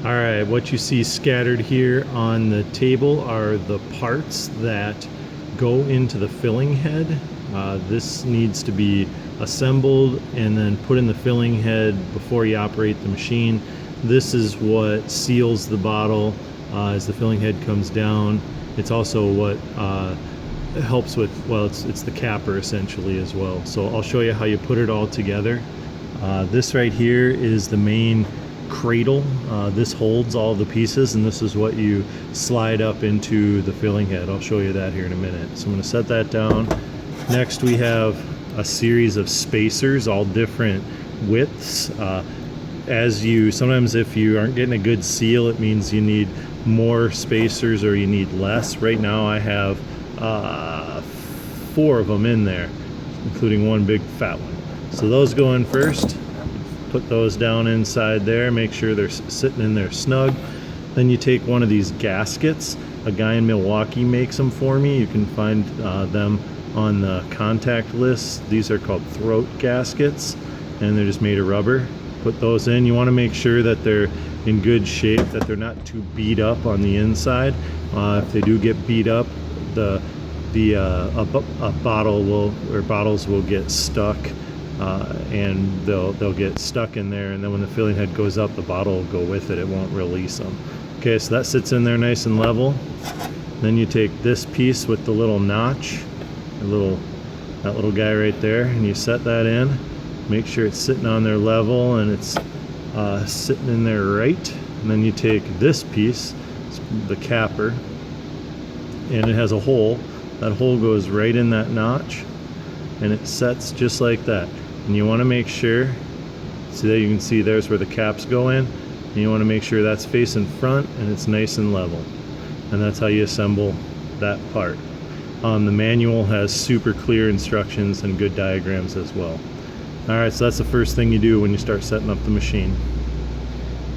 All right, what you see scattered here on the table are the parts that go into the filling head. This needs to be assembled and then put in the filling head before you operate the machine. This is what seals the bottle as the filling head comes down. It's also what helps with, well, it's the capper essentially as well. So I'll show you how you put it all together. This right here is the main cradle. This holds all the pieces, and this is what you slide up into the filling head. I'll show you that here in a minute. So I'm going to set that down. Next we have a series of spacers, all different widths. Sometimes if you aren't getting a good seal, it means you need more spacers or you need less. Right now I have 4 of them in there, including one big fat one. So those go in first. Put those down inside there, make sure they're sitting in there snug. Then you take one of these gaskets. A guy in Milwaukee makes them for me. You can find them on the contact list. These are called throat gaskets, and they're just made of rubber. Put those in. You want to make sure that they're in good shape, that they're not too beat up on the inside. If they do get beat up, a bottle bottles will get stuck. And they'll get stuck in there, and then when the filling head goes up, the bottle will go with it. It won't release them. Okay, so that sits in there nice and level. Then you take this piece with the little notch, that little guy right there, and you set that in. Make sure it's sitting on there level and it's sitting in there right. And then you take this piece, the capper, and it has a hole. That hole goes right in that notch, and it sets just like that. And you want to make sure, so that you can see there's where the caps go in, and you want to make sure that's facing front and it's nice and level. And that's how you assemble that part. The manual has super clear instructions and good diagrams as well. Alright, so that's the first thing you do when you start setting up the machine.